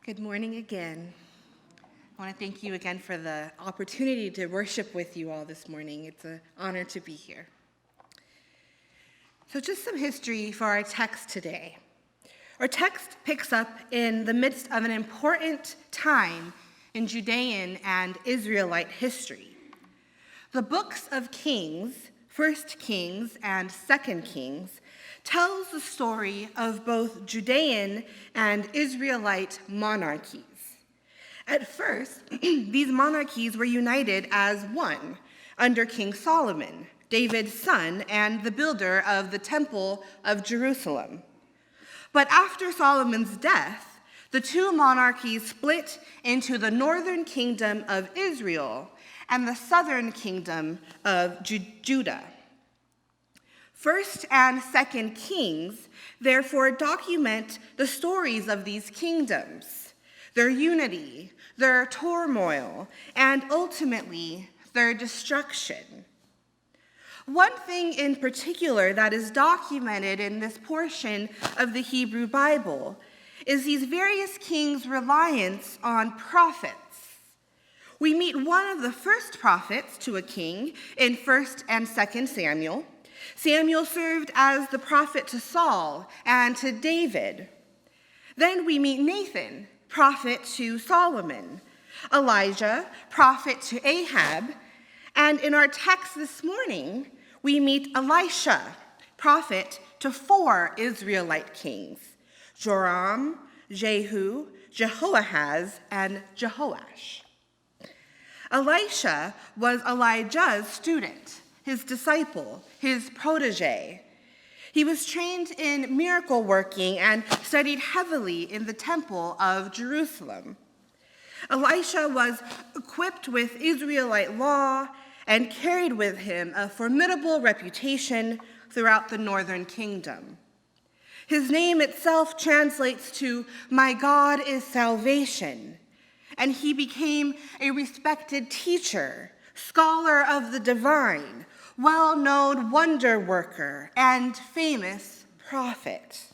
Good morning again. I want to thank you again for the opportunity to worship with you all this morning. It's an honor to be here. So just some history for our text today. Our text picks up in the midst of an important time in Judean and Israelite history. The books of Kings, 1 Kings and 2 Kings, tells the story of both Judean and Israelite monarchies. At first, these monarchies were united as one under King Solomon, David's son and the builder of the Temple of Jerusalem. But after Solomon's death, the two monarchies split into the northern kingdom of Israel and the southern kingdom of Judah. 1st and 2nd Kings, therefore, document the stories of these kingdoms, their unity, their turmoil, and ultimately, their destruction. One thing in particular that is documented in this portion of the Hebrew Bible is these various kings' reliance on prophets. We meet one of the first prophets to a king in 1st and 2nd Samuel. Samuel served as the prophet to Saul and to David. Then we meet Nathan, prophet to Solomon, Elijah, prophet to Ahab, and in our text this morning, we meet Elisha, prophet to 4 Israelite kings, Joram, Jehu, Jehoahaz, and Jehoash. Elisha was Elijah's student, his disciple, his protege. He was trained in miracle working and studied heavily in the Temple of Jerusalem. Elisha was equipped with Israelite law and carried with him a formidable reputation throughout the northern kingdom. His name itself translates to, "My God is salvation," and he became a respected teacher, scholar of the divine, well-known wonder worker, and famous prophet.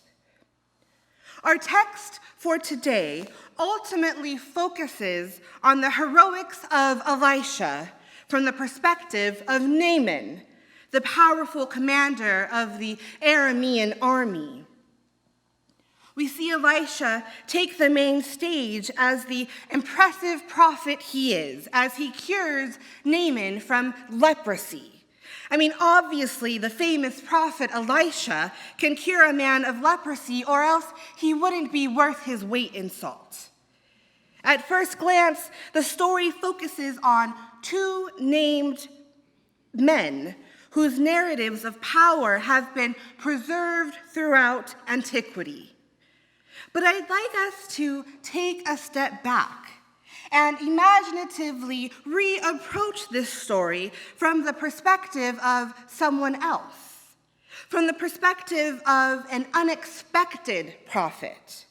Our text for today ultimately focuses on the heroics of Elisha from the perspective of Naaman, the powerful commander of the Aramean army. We see Elisha take the main stage as the impressive prophet he is, as he cures Naaman from leprosy. Obviously, the famous prophet Elisha can cure a man of leprosy, or else he wouldn't be worth his weight in salt. At first glance, the story focuses on 2 named men whose narratives of power have been preserved throughout antiquity. But I'd like us to take a step back and imaginatively reapproach this story from the perspective of someone else, from the perspective of an unexpected prophet,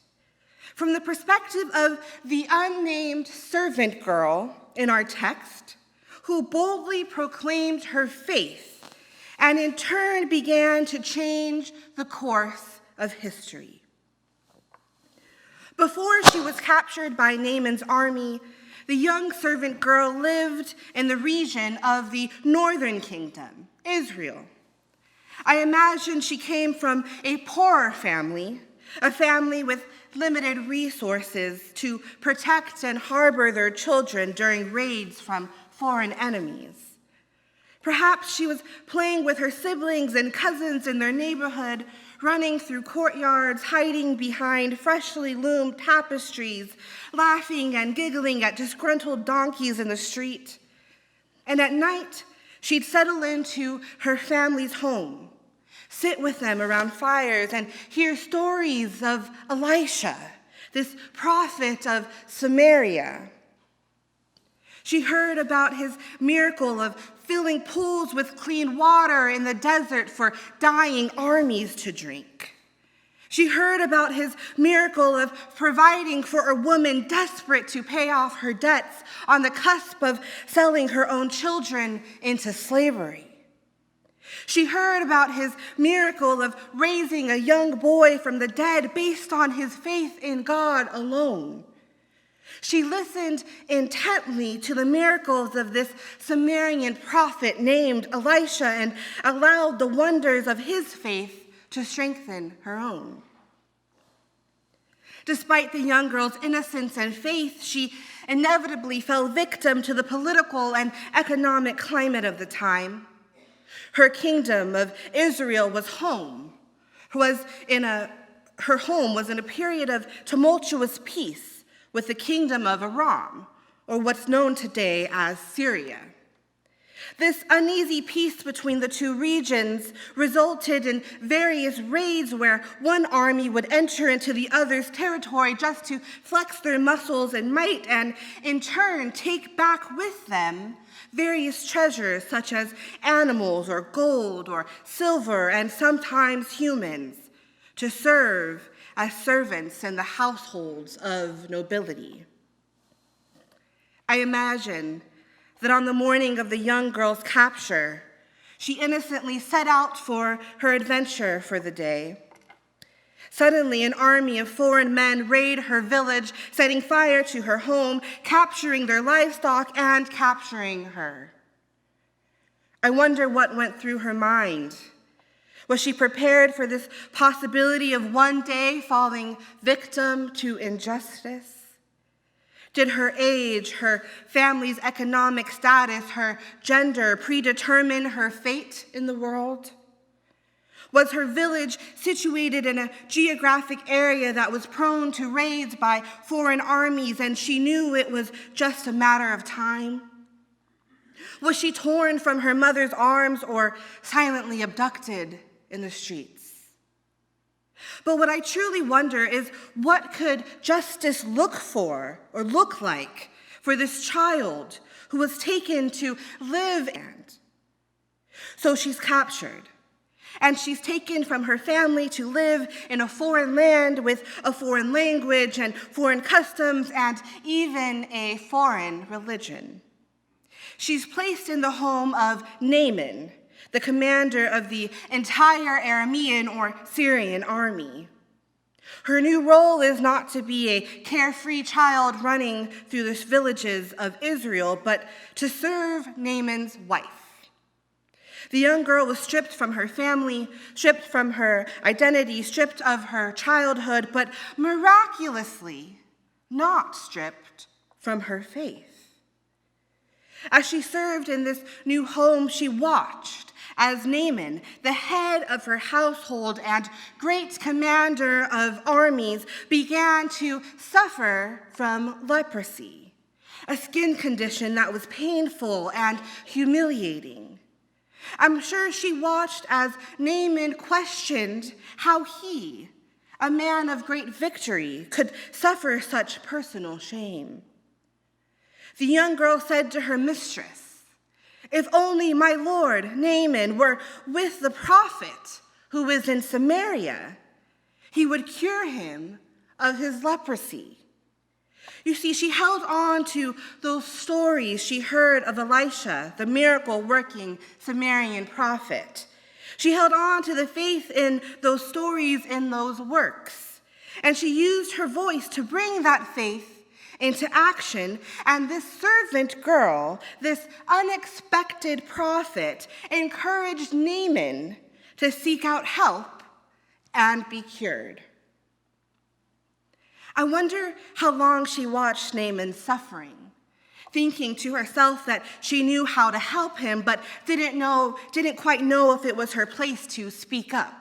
from the perspective of the unnamed servant girl in our text, who boldly proclaimed her faith and in turn began to change the course of history. Before she was captured by Naaman's army, the young servant girl lived in the region of the northern kingdom, Israel. I imagine she came from a poorer family, a family with limited resources to protect and harbor their children during raids from foreign enemies. Perhaps she was playing with her siblings and cousins in their neighborhood, running through courtyards, hiding behind freshly loomed tapestries, laughing and giggling at disgruntled donkeys in the street. And at night, she'd settle into her family's home, sit with them around fires, and hear stories of Elisha, this prophet of Samaria. She heard about his miracle of filling pools with clean water in the desert for dying armies to drink. She heard about his miracle of providing for a woman desperate to pay off her debts on the cusp of selling her own children into slavery. She heard about his miracle of raising a young boy from the dead based on his faith in God alone. She listened intently to the miracles of this Syrian prophet named Elisha and allowed the wonders of his faith to strengthen her own. Despite the young girl's innocence and faith, she inevitably fell victim to the political and economic climate of the time. Her kingdom of Israel her home was in a period of tumultuous peace with the kingdom of Aram, or what's known today as Syria. This uneasy peace between the two regions resulted in various raids where one army would enter into the other's territory just to flex their muscles and might, and in turn take back with them various treasures such as animals or gold or silver and sometimes humans to serve as servants in the households of nobility. I imagine that on the morning of the young girl's capture, she innocently set out for her adventure for the day. Suddenly, an army of foreign men raid her village, setting fire to her home, capturing their livestock and capturing her. I wonder what went through her mind. Was she prepared for this possibility of one day falling victim to injustice? Did her age, her family's economic status, her gender predetermine her fate in the world? Was her village situated in a geographic area that was prone to raids by foreign armies, and she knew it was just a matter of time? Was she torn from her mother's arms or silently abducted in the streets? But what I truly wonder is, what could justice look like for this child who was taken to live in? So she's captured, and she's taken from her family to live in a foreign land with a foreign language and foreign customs and even a foreign religion. She's placed in the home of Naaman, the commander of the entire Aramean or Syrian army. Her new role is not to be a carefree child running through the villages of Israel, but to serve Naaman's wife. The young girl was stripped from her family, stripped from her identity, stripped of her childhood, but miraculously not stripped from her faith. As she served in this new home, she watched as Naaman, the head of her household and great commander of armies, began to suffer from leprosy, a skin condition that was painful and humiliating. I'm sure she watched as Naaman questioned how he, a man of great victory, could suffer such personal shame. The young girl said to her mistress, "If only my lord Naaman were with the prophet who is in Samaria, he would cure him of his leprosy." You see, she held on to those stories she heard of Elisha, the miracle-working Syrian prophet. She held on to the faith in those stories, in those works, and she used her voice to bring that faith into action, and this servant girl, this unexpected prophet, encouraged Naaman to seek out help and be cured. I wonder how long she watched Naaman suffering, thinking to herself that she knew how to help him, but didn't quite know if it was her place to speak up.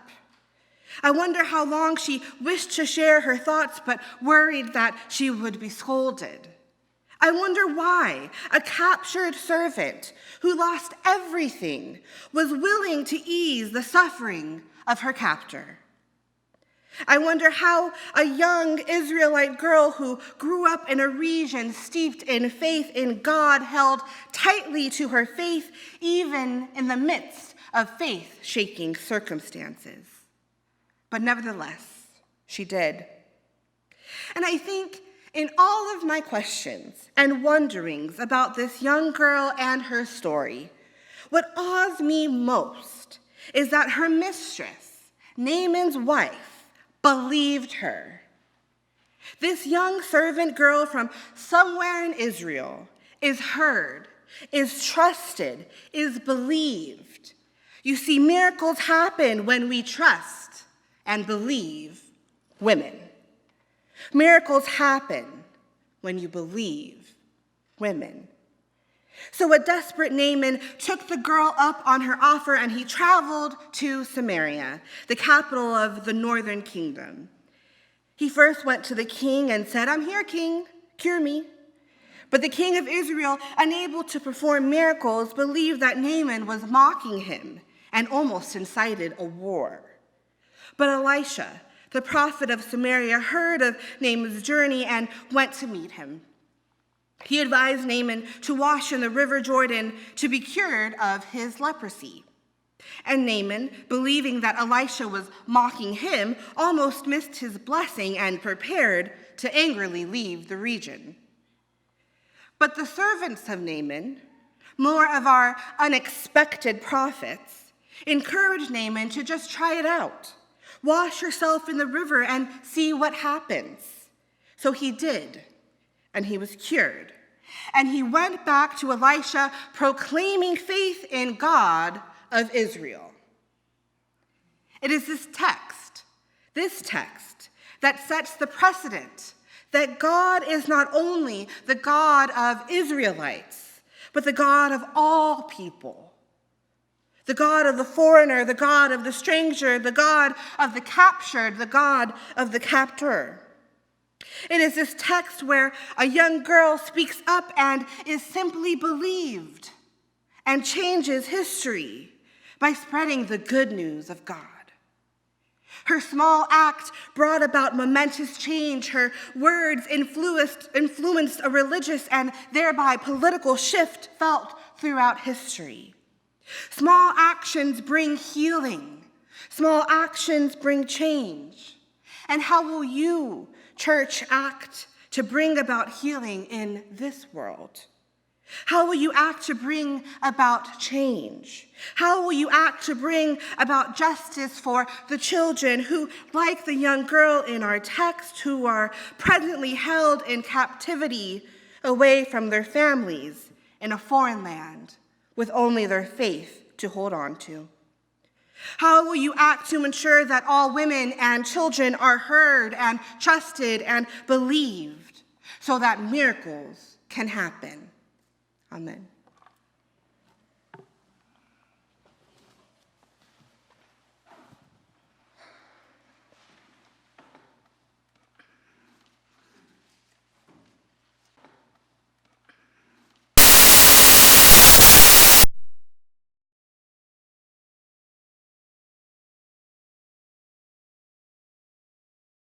I wonder how long she wished to share her thoughts, but worried that she would be scolded. I wonder why a captured servant who lost everything was willing to ease the suffering of her captor. I wonder how a young Israelite girl who grew up in a region steeped in faith in God held tightly to her faith even in the midst of faith-shaking circumstances. But nevertheless, she did. And I think in all of my questions and wonderings about this young girl and her story, what awes me most is that her mistress, Naaman's wife, believed her. This young servant girl from somewhere in Israel is heard, is trusted, is believed. You see, miracles happen when we trust and believe women. Miracles happen when you believe women. So a desperate Naaman took the girl up on her offer, and he traveled to Samaria, the capital of the northern kingdom. He first went to the king and said, "I'm here, king, cure me." But the king of Israel, unable to perform miracles, believed that Naaman was mocking him and almost incited a war. But Elisha, the prophet of Samaria, heard of Naaman's journey and went to meet him. He advised Naaman to wash in the river Jordan to be cured of his leprosy. And Naaman, believing that Elisha was mocking him, almost missed his blessing and prepared to angrily leave the region. But the servants of Naaman, more of our unexpected prophets, encouraged Naaman to just try it out. Wash yourself in the river and see what happens. So he did, and he was cured. And he went back to Elisha proclaiming faith in God of Israel. It is this text, that sets the precedent that God is not only the God of Israelites, but the God of all people. The God of the foreigner, the God of the stranger, the God of the captured, the God of the captor. It is this text where a young girl speaks up and is simply believed and changes history by spreading the good news of God. Her small act brought about momentous change. Her words influenced a religious and thereby political shift felt throughout history. Small actions bring healing. Small actions bring change. And how will you, church, act to bring about healing in this world? How will you act to bring about change? How will you act to bring about justice for the children who, like the young girl in our text, who are presently held in captivity away from their families in a foreign land with only their faith to hold on to? How will you act to ensure that all women and children are heard and trusted and believed so that miracles can happen? Amen.